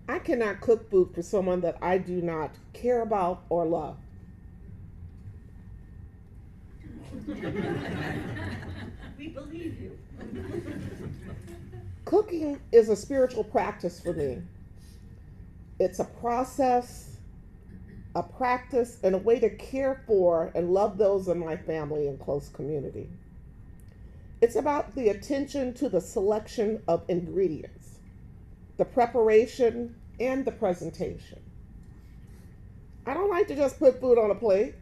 I cannot cook food for someone that I do not care about or love. We believe you. Cooking is a spiritual practice for me. It's a process, a practice, and a way to care for and love those in my family and close community. It's about the attention to the selection of ingredients, the preparation, and the presentation. I don't like to just put food on a plate.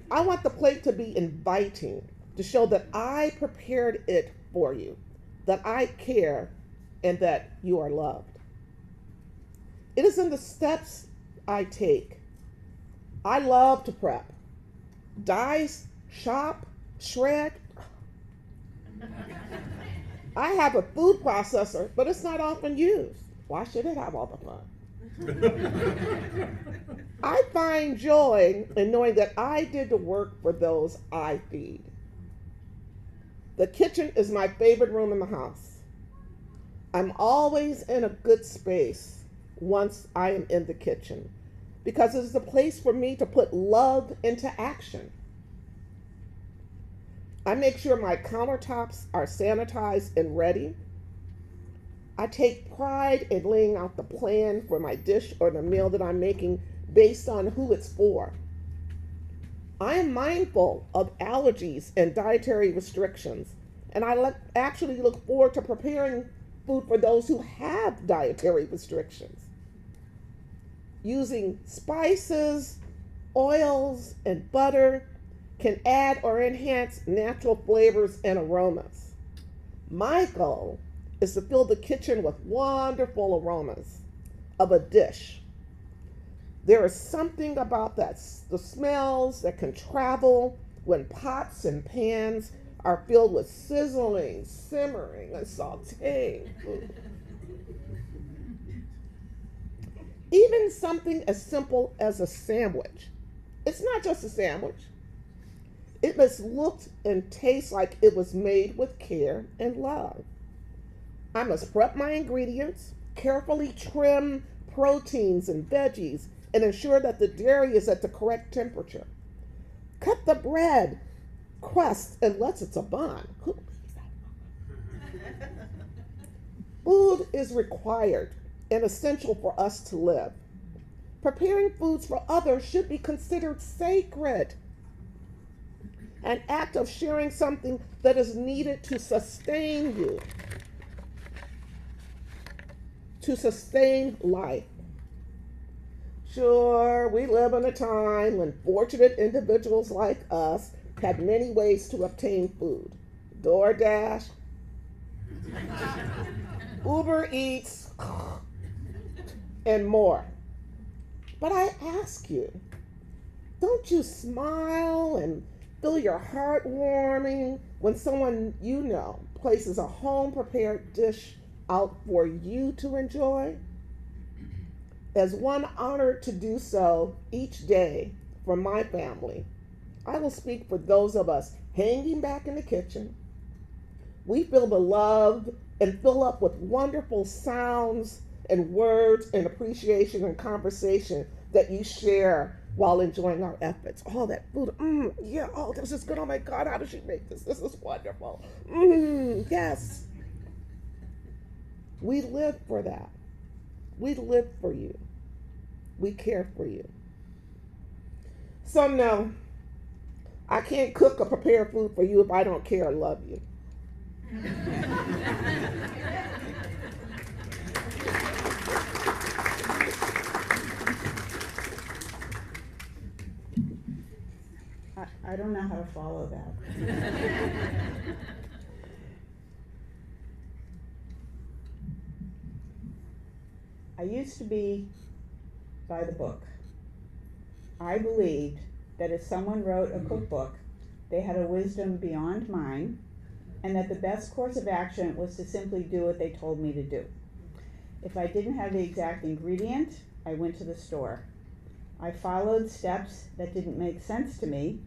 I want the plate to be inviting, to show that I prepared it for you, that I care, and that you are loved. It is in the steps I take. I love to prep, dice, chop, shred. I have a food processor, but it's not often used. Why should it have all the fun? I find joy in knowing that I did the work for those I feed. The kitchen is my favorite room in the house. I'm always in a good space once I am in the kitchen because it is a place for me to put love into action. I make sure my countertops are sanitized and ready. I take pride in laying out the plan for my dish or the meal that I'm making based on who it's for. I am mindful of allergies and dietary restrictions, and actually look forward to preparing food for those who have dietary restrictions. Using spices, oils, and butter can add or enhance natural flavors and aromas. My goal is to fill the kitchen with wonderful aromas of a dish. There is something about that, the smells that can travel when pots and pans are filled with sizzling, simmering, and sauteing food. Even something as simple as a sandwich. It's not just a sandwich. It must look and taste like it was made with care and love. I must prep my ingredients, carefully trim proteins and veggies, and ensure that the dairy is at the correct temperature. Cut the bread, crust, unless it's a bun. Food is required and essential for us to live. Preparing foods for others should be considered sacred, an act of sharing something that is needed to sustain you, to sustain life. Sure, we live in a time when fortunate individuals like us had many ways to obtain food. DoorDash, Uber Eats, and more. But I ask you, don't you smile and feel your heart warming when someone you know places a home prepared dish out for you to enjoy? As one honored to do so each day for my family, I will speak for those of us hanging back in the kitchen. We feel the love and fill up with wonderful sounds and words and appreciation and conversation that you share while enjoying our efforts. All that food, yeah, oh, this is good. Oh my God, how did she make this? This is wonderful. Yes. We live for that. We live for you. We care for you. So no, I can't cook or prepare food for you if I don't care or love you. I don't know how to follow that. I used to be by the book. I believed that if someone wrote a cookbook, they had a wisdom beyond mine, and that the best course of action was to simply do what they told me to do. If I didn't have the exact ingredient, I went to the store. I followed steps that didn't make sense to me,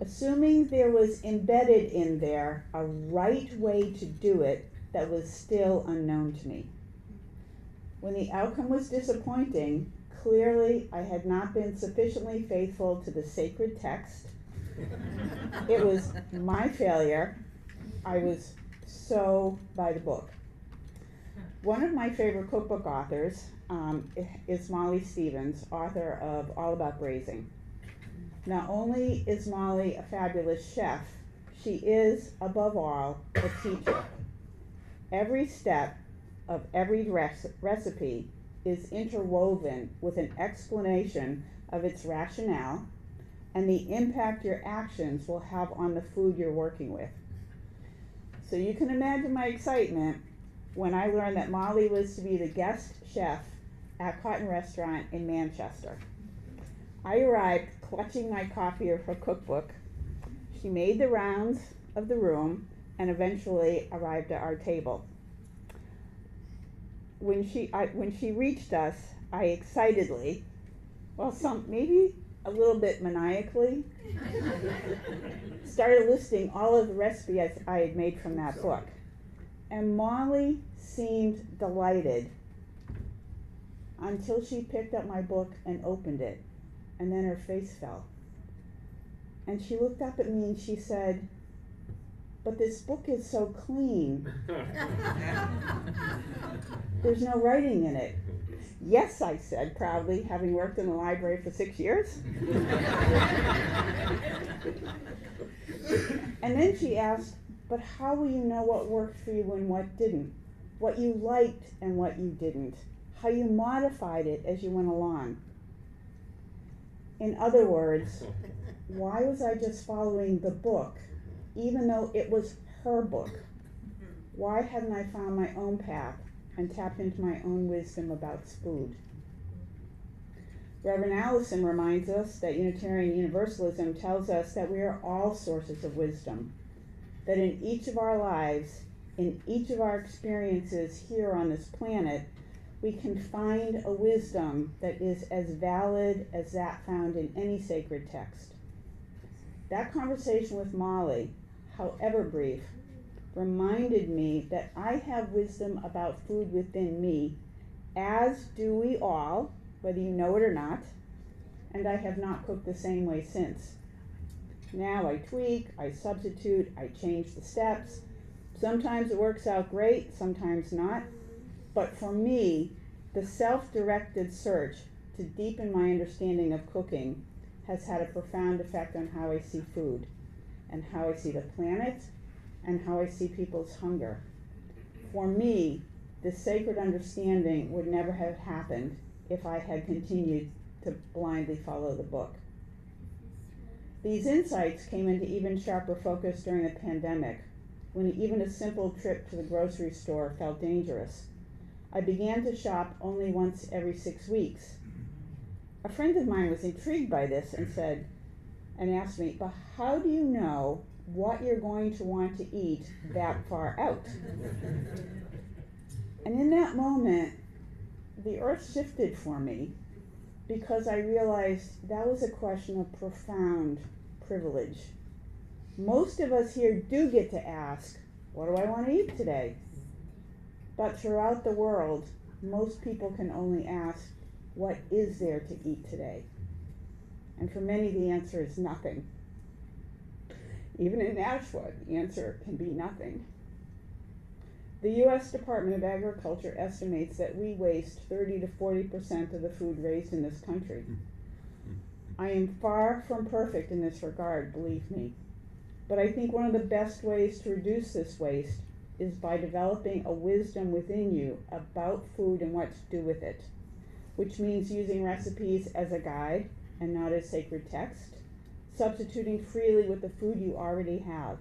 assuming there was embedded in there a right way to do it that was still unknown to me. When the outcome was disappointing, clearly I had not been sufficiently faithful to the sacred text. It was my failure. I was so by the book. One of my favorite cookbook authors is Molly Stevens, author of All About Grazing. Not only is Molly a fabulous chef, she is, above all, a teacher. Every step of every recipe is interwoven with an explanation of its rationale and the impact your actions will have on the food you're working with. So you can imagine my excitement when I learned that Molly was to be the guest chef at Cotton Restaurant in Manchester. I arrived clutching my copy of her cookbook. She made the rounds of the room and eventually arrived at our table. When she reached us, I excitedly, maybe a little bit maniacally, started listing all of the recipes I had made from that book. And Molly seemed delighted until she picked up my book and opened it, and then her face fell. And she looked up at me and she said, "But this book is so clean. There's no writing in it." "Yes," I said proudly, having worked in the library for 6 years. And then she asked, "But how will you know what worked for you and what didn't? What you liked and what you didn't? How you modified it as you went along?" In other words, why was I just following the book, even though it was her book? Why hadn't I found my own path and tapped into my own wisdom about food? Reverend Allison reminds us that Unitarian Universalism tells us that we are all sources of wisdom, that in each of our lives, in each of our experiences here on this planet, we can find a wisdom that is as valid as that found in any sacred text. That conversation with Molly, however brief, reminded me that I have wisdom about food within me, as do we all, whether you know it or not, and I have not cooked the same way since. Now I tweak, I substitute, I change the steps. Sometimes it works out great, sometimes not. But for me, the self-directed search to deepen my understanding of cooking has had a profound effect on how I see food, and how I see the planet, and how I see people's hunger. For me, this sacred understanding would never have happened if I had continued to blindly follow the book. These insights came into even sharper focus during the pandemic, when even a simple trip to the grocery store felt dangerous. I began to shop only once every 6 weeks. A friend of mine was intrigued by this and asked me, "But how do you know what you're going to want to eat that far out?" And in that moment, the earth shifted for me, because I realized that was a question of profound privilege. Most of us here do get to ask, "What do I want to eat today?" But throughout the world, most people can only ask, "What is there to eat today?" And for many, the answer is nothing. Even in Nashua, the answer can be nothing. The U.S. Department of Agriculture estimates that we waste 30 to 40% of the food raised in this country. I am far from perfect in this regard, believe me. But I think one of the best ways to reduce this waste is by developing a wisdom within you about food and what to do with it, which means using recipes as a guide and not as sacred text, substituting freely with the food you already have.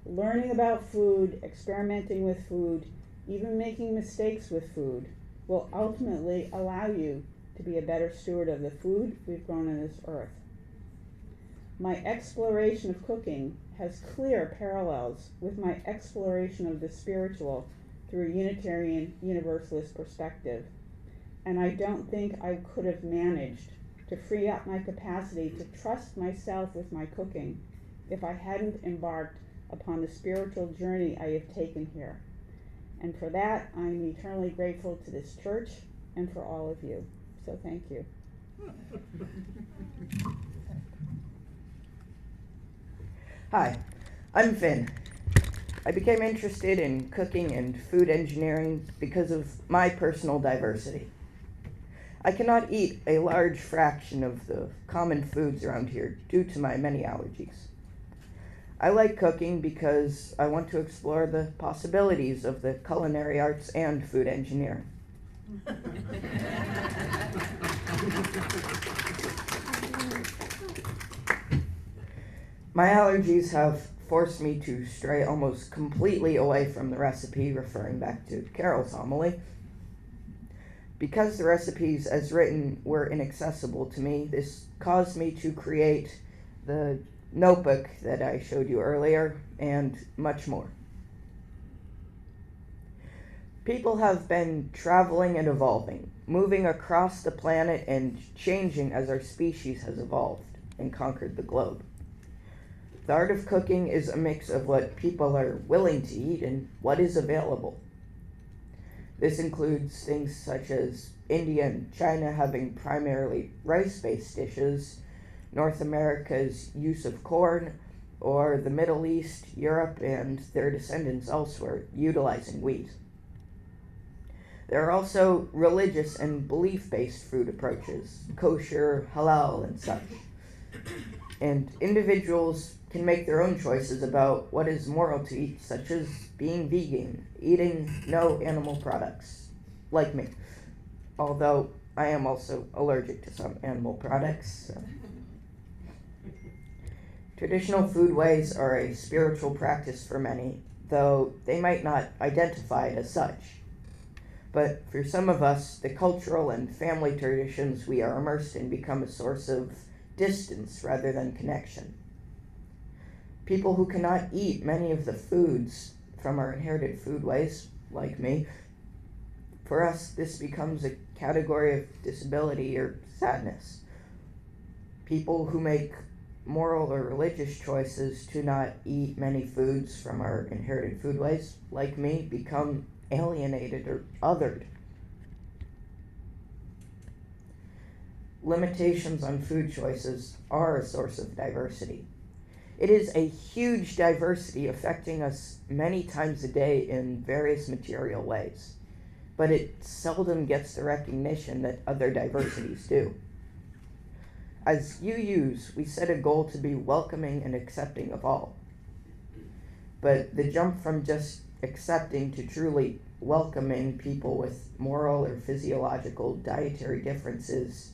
Learning about food, experimenting with food, even making mistakes with food, will ultimately allow you to be a better steward of the food we've grown on this earth. My exploration of cooking has clear parallels with my exploration of the spiritual through a Unitarian Universalist perspective, and I don't think I could have managed to free up my capacity to trust myself with my cooking if I hadn't embarked upon the spiritual journey I have taken here. And for that, I'm eternally grateful to this church and for all of you. So thank you. Hi, I'm Phinn. I became interested in cooking and food engineering because of my personal diversity. I cannot eat a large fraction of the common foods around here due to my many allergies. I like cooking because I want to explore the possibilities of the culinary arts and food engineering. My allergies have forced me to stray almost completely away from the recipe, referring back to Carol's homily. Because the recipes as written were inaccessible to me, this caused me to create the notebook that I showed you earlier, and much more. People have been traveling and evolving, moving across the planet and changing as our species has evolved and conquered the globe. The art of cooking is a mix of what people are willing to eat and what is available. This includes things such as India and China having primarily rice-based dishes, North America's use of corn, or the Middle East, Europe, and their descendants elsewhere utilizing wheat. There are also religious and belief-based food approaches, kosher, halal, and such. And individuals can make their own choices about what is moral to eat, such as being vegan, eating no animal products, like me. Although I am also allergic to some animal products. So. Traditional foodways are a spiritual practice for many, though they might not identify it as such. But for some of us, the cultural and family traditions we are immersed in become a source of distance rather than connection. People who cannot eat many of the foods from our inherited foodways, like me, for us this becomes a category of disability or sadness. People who make moral or religious choices to not eat many foods from our inherited foodways, like me, become alienated or othered. Limitations on food choices are a source of diversity. It is a huge diversity affecting us many times a day in various material ways, but it seldom gets the recognition that other diversities do. As UUs, we set a goal to be welcoming and accepting of all. But the jump from just accepting to truly welcoming people with moral or physiological dietary differences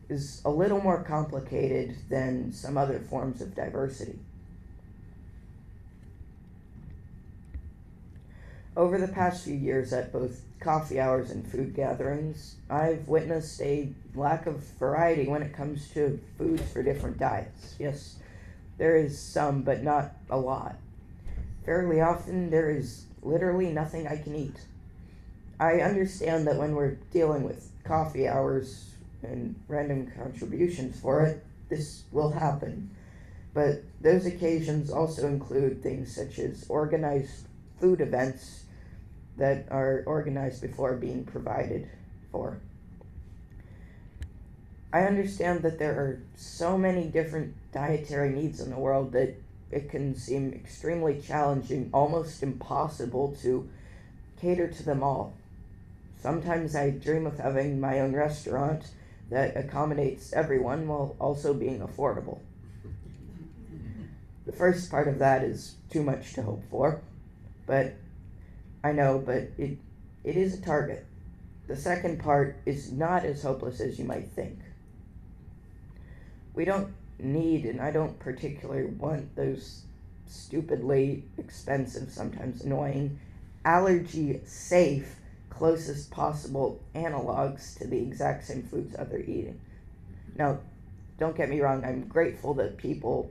is a little more complicated than some other forms of diversity. Over the past few years at both coffee hours and food gatherings, I've witnessed a lack of variety when it comes to foods for different diets. Yes, there is some, but not a lot. Fairly often, there is literally nothing I can eat. I understand that when we're dealing with coffee hours and random contributions for it, this will happen. But those occasions also include things such as organized food events that are organized before being provided for. I understand that there are so many different dietary needs in the world that it can seem extremely challenging, almost impossible to cater to them all. Sometimes I dream of having my own restaurant that accommodates everyone while also being affordable. The first part of that is too much to hope for, but I know, but it is a target. The second part is not as hopeless as you might think. We don't need, and I don't particularly want, those stupidly expensive, sometimes annoying, allergy-safe, closest possible analogs to the exact same foods that they're eating. Now, don't get me wrong, I'm grateful that people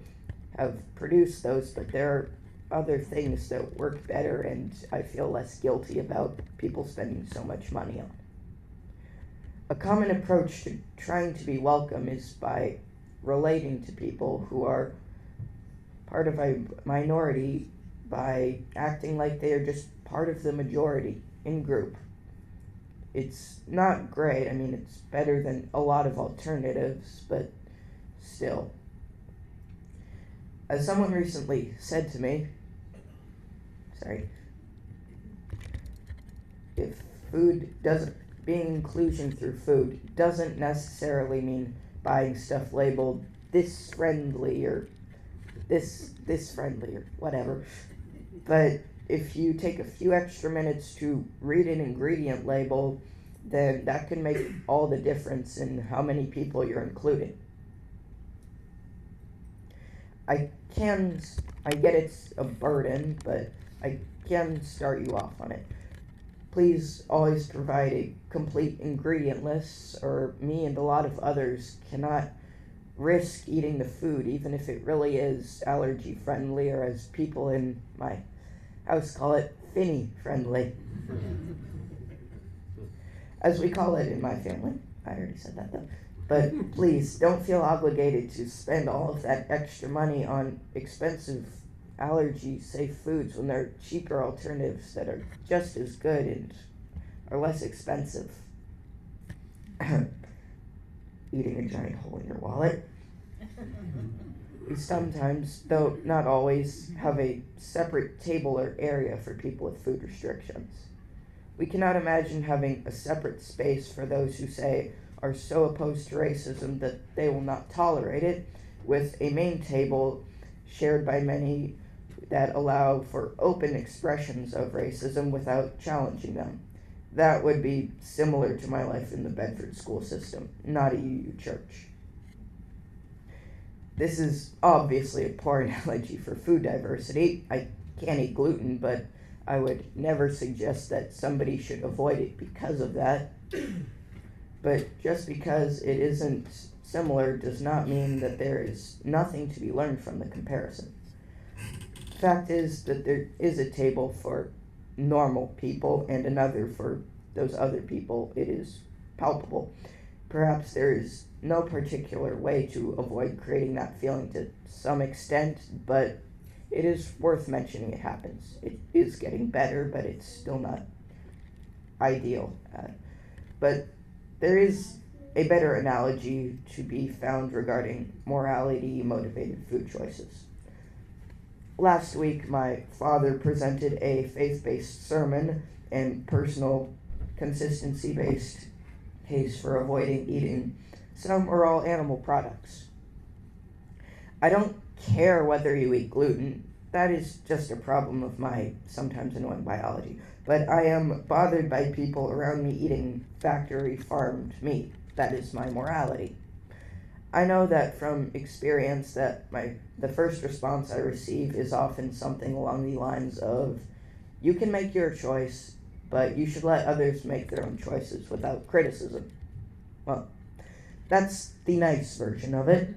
have produced those, but there are other things that work better and I feel less guilty about people spending so much money on. A common approach to trying to be welcome is by relating to people who are part of a minority by acting like they are just part of the majority in group. It's not great. I mean, it's better than a lot of alternatives, but still. As someone recently said to me, if being inclusion through food doesn't necessarily mean buying stuff labeled this friendly or this friendly or whatever. But if you take a few extra minutes to read an ingredient label, then that can make all the difference in how many people you're including. I get it's a burden, but I can start you off on it. Please always provide a complete ingredient list, or me and a lot of others cannot risk eating the food, even if it really is allergy friendly, or as people in my house call it, Phinn friendly. As we call it in my family. I already said that though. But please don't feel obligated to spend all of that extra money on expensive allergy-safe foods when there are cheaper alternatives that are just as good and are less expensive. Eating a giant hole in your wallet. We sometimes, though not always, have a separate table or area for people with food restrictions. We cannot imagine having a separate space for those who say are so opposed to racism that they will not tolerate it, with a main table shared by many that allow for open expressions of racism without challenging them. That would be similar to my life in the Bedford school system, not a UU church. This is obviously a poor analogy for food diversity. I can't eat gluten, but I would never suggest that somebody should avoid it because of that. But just because it isn't similar does not mean that there is nothing to be learned from the comparison. The fact is that there is a table for normal people and another for those other people. It is palpable. Perhaps there is no particular way to avoid creating that feeling to some extent, but it is worth mentioning it happens. It is getting better, but it's still not ideal. But there is a better analogy to be found regarding morality-motivated food choices. Last week, my father presented a faith-based sermon and personal consistency-based case for avoiding eating some or all animal products. I don't care whether you eat gluten. That is just a problem of my sometimes annoying biology. But I am bothered by people around me eating factory-farmed meat. That is my morality. I know that from experience that the first response I receive is often something along the lines of, you can make your choice, but you should let others make their own choices without criticism. Well, that's the nice version of it.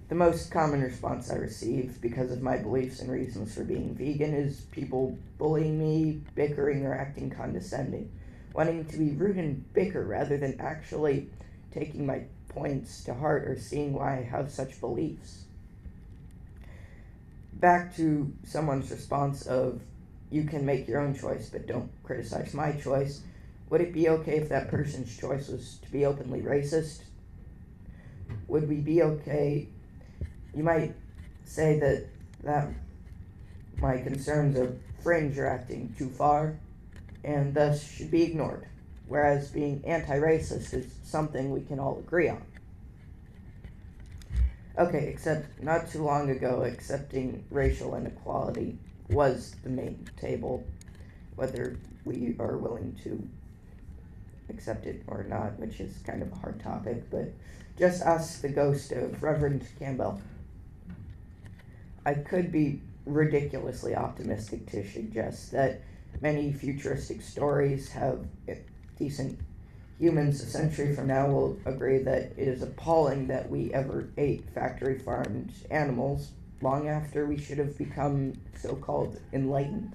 The most common response I receive because of my beliefs and reasons for being vegan is people bullying me, bickering, or acting condescending, wanting to be rude and bicker rather than actually taking my points to heart or seeing why I have such beliefs. Back to someone's response of, you can make your own choice, but don't criticize my choice. Would it be okay if that person's choice was to be openly racist? Would we be okay? You might say that my concerns of fringe are acting too far and thus should be ignored, whereas being anti-racist is something we can all agree on. Okay, except not too long ago, accepting racial inequality was the main table, whether we are willing to accept it or not, which is kind of a hard topic, but just ask the ghost of Reverend Campbell. I could be ridiculously optimistic to suggest that many futuristic stories have decent humans a century from now will agree that it is appalling that we ever ate factory-farmed animals long after we should have become so-called enlightened.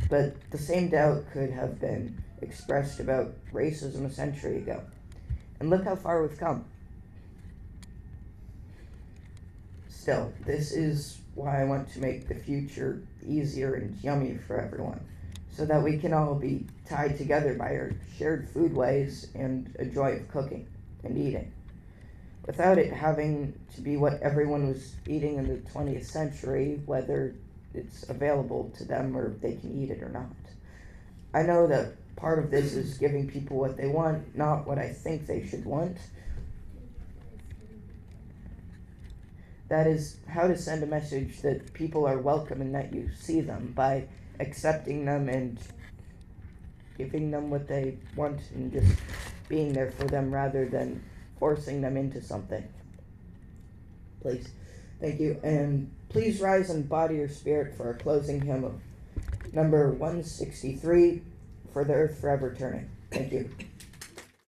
But the same doubt could have been expressed about racism a century ago. And look how far we've come. Still, this is why I want to make the future easier and yummier for everyone, so that we can all be tied together by our shared foodways and a joy of cooking and eating, without it having to be what everyone was eating in the 20th century, whether it's available to them or they can eat it or not. I know that part of this is giving people what they want, not what I think they should want. That is how to send a message that people are welcome and that you see them by accepting them and giving them what they want and just being there for them rather than forcing them into something. Please. Thank you. And please rise in body or spirit for our closing hymn of number 163, For the Earth Forever Turning. Thank you.